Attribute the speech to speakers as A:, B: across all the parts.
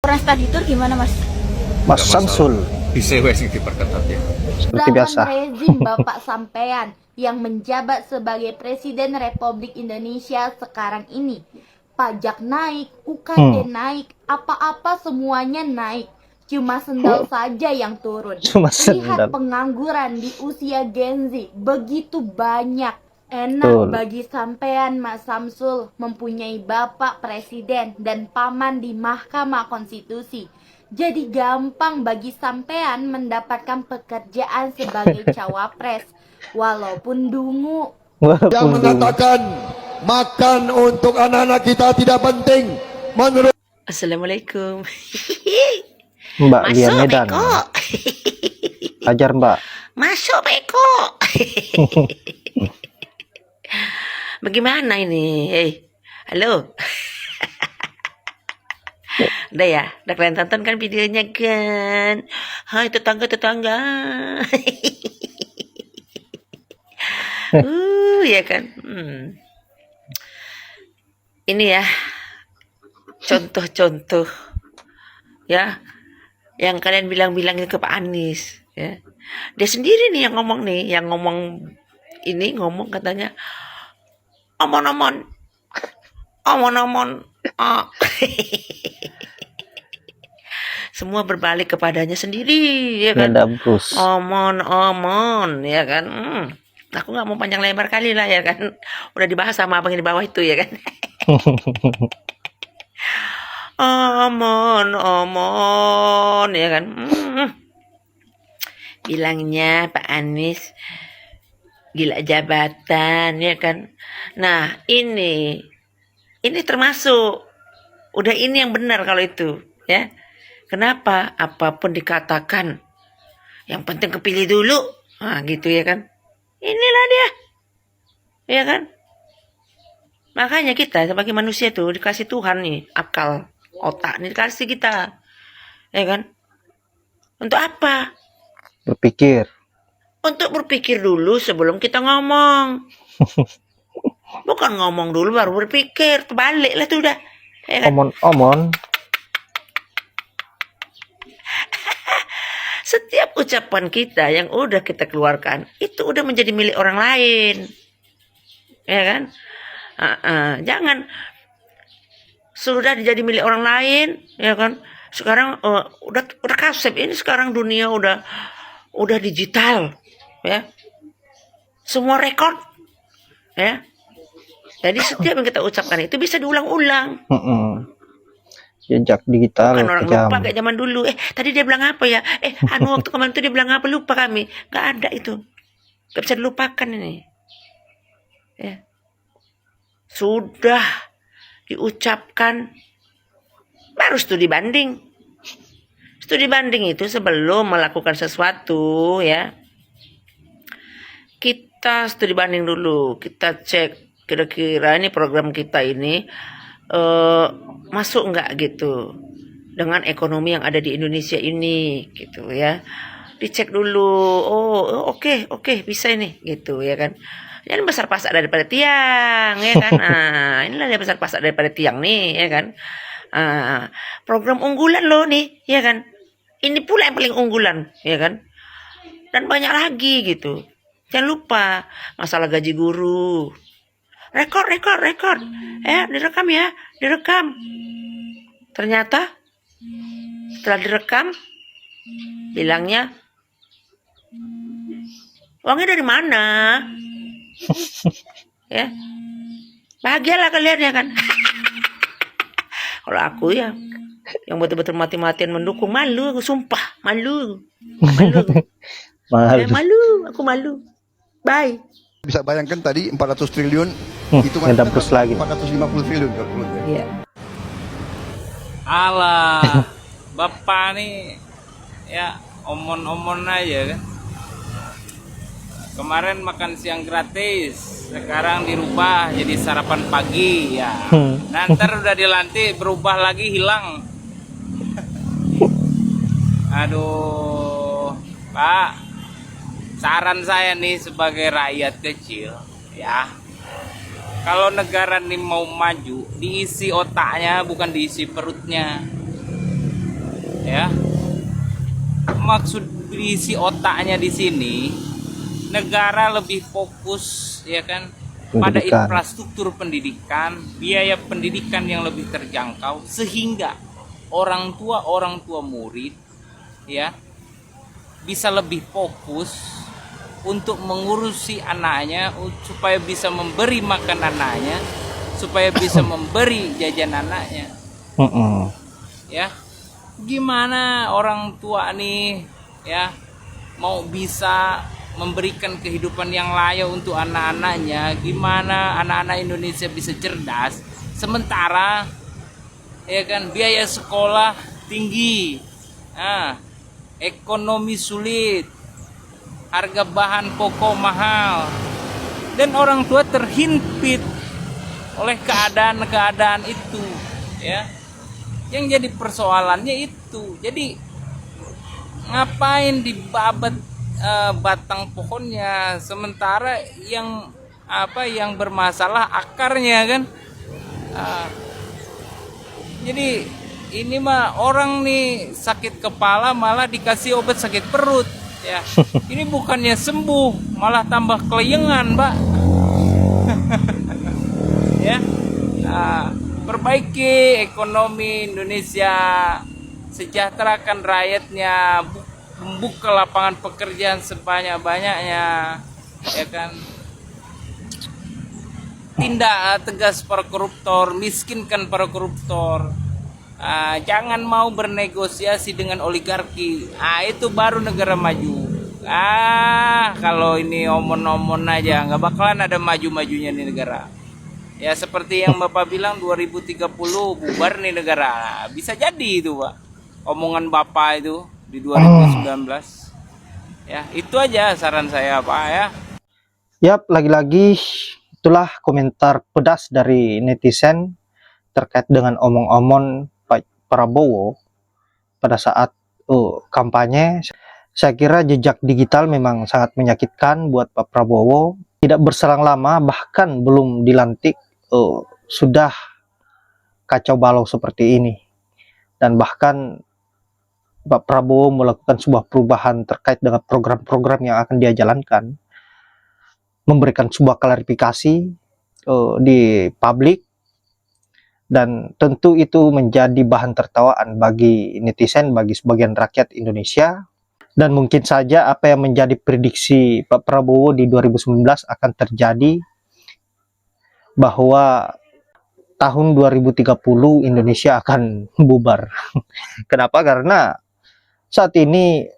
A: Orang tadi itu gimana Mas?
B: Mas Samsul
C: Bisa wes diperketat ya.
B: seperti biasa.
A: Rezim Bapak sampean yang menjabat sebagai Presiden Republik Indonesia sekarang ini, pajak naik, UKT naik, apa-apa semuanya naik. Cuma sendal saja yang turun.
B: Cuma
A: Lihat
B: sendal.
A: pengangguran di usia Gen Z begitu banyak. Enak
B: Betul.
A: bagi sampean Mas Samsul mempunyai Bapak Presiden dan paman di Mahkamah Konstitusi. Jadi gampang bagi sampean mendapatkan pekerjaan sebagai cawapres, walaupun dungu.
B: Walaupun
D: yang
B: dulu.
D: mengatakan makan untuk anak-anak kita tidak penting. Menurut
E: Assalamualaikum.
B: Mbak Lia
E: Masuk
B: Medan.
E: Beko.
B: Ajar Mbak.
E: Masuk Beko. Bagaimana ini? Hei, halo. Udah ya, udah kalian tonton kan videonya kan? Hai tetangga-tetangga. Ya kan. Ini ya contoh-contoh ya yang kalian bilang-bilang ke Pak Anies ya. Dia sendiri nih yang ngomong ngomong katanya omon-omon ah. Semua berbalik kepadanya sendiri ya kan.
B: Ada Bruce.
E: Omon ya kan. Aku nggak mau panjang lebar kali lah ya kan. Udah dibahas sama abang yang di bawah itu ya kan. Omon ya kan. Bilangnya Pak Anies gila jabatan ya kan. Nah ini termasuk udah ini yang benar kalau itu ya. Kenapa? Apapun dikatakan yang penting kepilih dulu. Nah gitu ya kan. Inilah dia ya kan. Makanya kita sebagai manusia tuh dikasih Tuhan nih akal, otak nih dikasih kita ya kan. Untuk apa?
B: Berpikir.
E: Untuk berpikir dulu sebelum kita ngomong. Bukan ngomong dulu baru berpikir. Terbalik lah tuh udah ya kan?
B: Omon-omon.
E: Setiap ucapan kita yang udah kita keluarkan itu udah menjadi milik orang lain, ya kan? Jangan sudah jadi milik orang lain, ya kan? Sekarang udah kasep ini sekarang dunia udah digital, ya. Semua rekod, ya. Jadi setiap yang kita ucapkan itu bisa diulang-ulang.
B: Jejak digital
E: Bukan orang
B: kejam.
E: lupa kayak zaman dulu. Tadi dia bilang apa ya? Waktu kemarin itu dia bilang apa? Lupa kami. Gak ada itu. Gak bisa dilupakan ini. Ya. Sudah diucapkan. Baru studi banding. Studi banding itu sebelum melakukan sesuatu ya. Kita studi banding dulu. Kita cek kira-kira ini program kita ini masuk nggak gitu dengan ekonomi yang ada di Indonesia ini gitu ya. Dicek dulu. Oke, bisa ini gitu ya kan. Ini besar pasak daripada tiang ya kan. Inilah dia besar pasak daripada tiang nih ya kan. Program unggulan loh nih ya kan. Ini pula yang paling unggulan ya kan. Dan banyak lagi gitu. Jangan lupa masalah gaji guru. Rekor. Direkam ya. Direkam. Ternyata setelah direkam bilangnya uangnya dari mana? Ya. Bahagialah kalian ya kan. Kalau aku ya yang betul-betul mati-matian mendukung malu aku sumpah. Malu. Aku malu. Bye.
D: bisa bayangkan tadi 400 triliun itu
B: ada Bruce lagi.
D: 450 triliun kalau
E: Iya.
F: Alah, bapak nih ya omon-omon aja kan. Kemarin makan siang gratis, sekarang dirubah jadi sarapan pagi ya. Nanti udah dilantik berubah lagi hilang. Aduh, Pak. Saran saya nih sebagai rakyat kecil ya. Kalau negara ini mau maju, diisi otaknya bukan diisi perutnya. ya. Maksud isi otaknya di sini, negara lebih fokus ya kan pada
B: Pendidikan.
F: infrastruktur pendidikan, biaya pendidikan yang lebih terjangkau, sehingga orang tua murid ya bisa lebih fokus untuk mengurusi anaknya, supaya bisa memberi makan anaknya, supaya bisa memberi jajan anaknya. Ya, gimana orang tua nih ya mau bisa memberikan kehidupan yang layak untuk anak-anaknya? Gimana anak-anak Indonesia bisa cerdas sementara ya kan biaya sekolah tinggi, ekonomi sulit, harga bahan pokok mahal, dan orang tua terhimpit oleh keadaan-keadaan itu ya. Yang jadi persoalannya itu, jadi ngapain dibabat batang pohonnya, sementara yang yang bermasalah akarnya kan. Jadi ini mah orang nih sakit kepala malah dikasih obat sakit perut ya. Ini bukannya sembuh malah tambah keleyengan, Mbak. Ya. Perbaiki ekonomi Indonesia, sejahterakan rakyatnya, membuka lapangan pekerjaan sebanyak-banyaknya, ya kan. Tindak tegas para koruptor, miskinkan para koruptor. Jangan mau bernegosiasi dengan oligarki. Itu baru negara maju. Kalau ini omon-omon aja, nggak bakalan ada maju-majunya nih negara. Ya seperti yang Bapak bilang 2030 bubar nih negara. Bisa jadi itu, Pak. Omongan Bapak itu di 2019. Ya, itu aja saran saya, Pak ya.
B: Yap, lagi-lagi itulah komentar pedas dari netizen terkait dengan omong-omong Pak Prabowo pada saat kampanye. Saya kira jejak digital memang sangat menyakitkan buat Pak Prabowo. Tidak berselang lama, bahkan belum dilantik, sudah kacau balau seperti ini. Dan bahkan Pak Prabowo melakukan sebuah perubahan terkait dengan program-program yang akan dia jalankan, memberikan sebuah klarifikasi di publik, dan tentu itu menjadi bahan tertawaan bagi netizen, bagi sebagian rakyat Indonesia. Dan mungkin saja apa yang menjadi prediksi Pak Prabowo di 2019 akan terjadi, bahwa tahun 2030 Indonesia akan bubar. Kenapa? Karena saat ini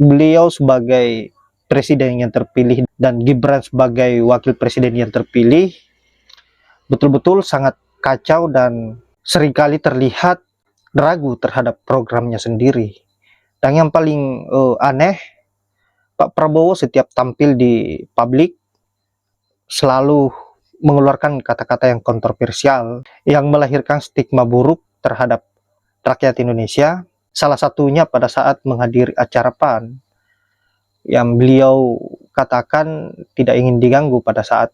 B: beliau sebagai presiden yang terpilih dan Gibran sebagai wakil presiden yang terpilih betul-betul sangat kacau dan seringkali terlihat ragu terhadap programnya sendiri. Dan yang paling aneh, Pak Prabowo setiap tampil di publik selalu mengeluarkan kata-kata yang kontroversial yang melahirkan stigma buruk terhadap rakyat Indonesia. Salah satunya pada saat menghadiri acara PAN yang beliau katakan tidak ingin diganggu pada saat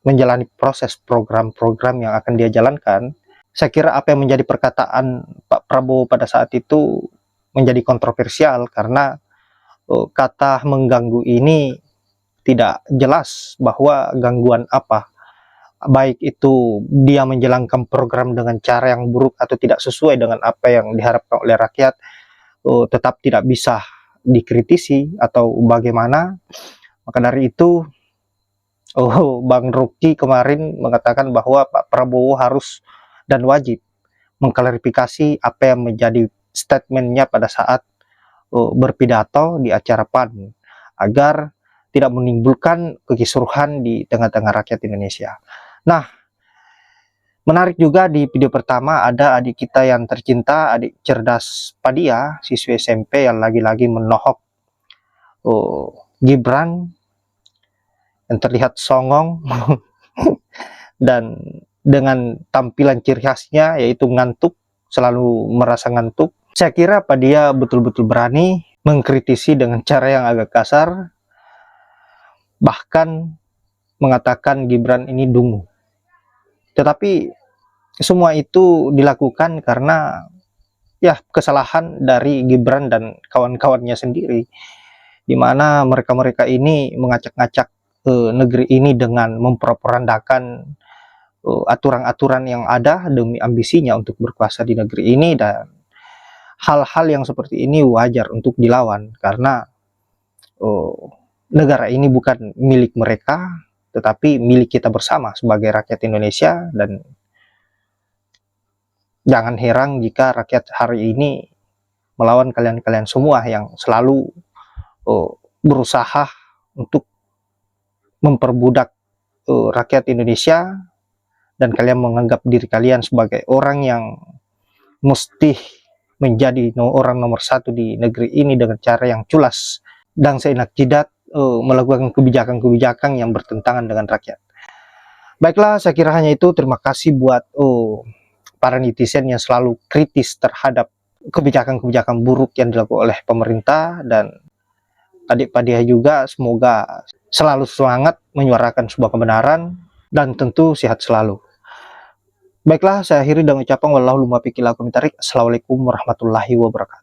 B: menjalani proses program-program yang akan dia jalankan. Saya kira apa yang menjadi perkataan Pak Prabowo pada saat itu menjadi kontroversial karena kata mengganggu ini tidak jelas bahwa gangguan apa. Baik itu dia menjalankan program dengan cara yang buruk atau tidak sesuai dengan apa yang diharapkan oleh rakyat, tetap tidak bisa dikritisi atau bagaimana. Maka dari itu Bang Rocky kemarin mengatakan bahwa Pak Prabowo harus dan wajib mengklarifikasi apa yang menjadi statementnya pada saat berpidato di acara PAN agar tidak menimbulkan kekisruhan di tengah-tengah rakyat Indonesia. Nah, menarik juga di video pertama ada adik kita yang tercinta, adik cerdas Padia, siswi SMP yang lagi-lagi menohok Gibran yang terlihat songong dan dengan tampilan ciri khasnya yaitu ngantuk, selalu merasa ngantuk. Saya kira Padia betul-betul berani mengkritisi dengan cara yang agak kasar, bahkan mengatakan Gibran ini dungu. Tetapi semua itu dilakukan karena ya kesalahan dari Gibran dan kawan-kawannya sendiri, di mana mereka-mereka ini mengacak-ngacak negeri ini dengan memperorandakan aturan-aturan yang ada demi ambisinya untuk berkuasa di negeri ini. Dan hal-hal yang seperti ini wajar untuk dilawan karena negara ini bukan milik mereka, tetapi milik kita bersama sebagai rakyat Indonesia. Dan jangan heran jika rakyat hari ini melawan kalian-kalian semua yang selalu berusaha untuk memperbudak rakyat Indonesia, dan kalian menganggap diri kalian sebagai orang yang mesti menjadi orang nomor satu di negeri ini dengan cara yang culas dan seenak jidat melakukan kebijakan-kebijakan yang bertentangan dengan rakyat. Baiklah, saya kira hanya itu. Terima kasih buat para netizen yang selalu kritis terhadap kebijakan-kebijakan buruk yang dilakukan oleh pemerintah, dan adik Padiah juga semoga selalu semangat menyuarakan sebuah kebenaran dan tentu sehat selalu. Baiklah, saya akhiri dengan ucapan wallahu muwaffiq ila aqwamit thoriq. Assalamualaikum warahmatullahi wabarakatuh.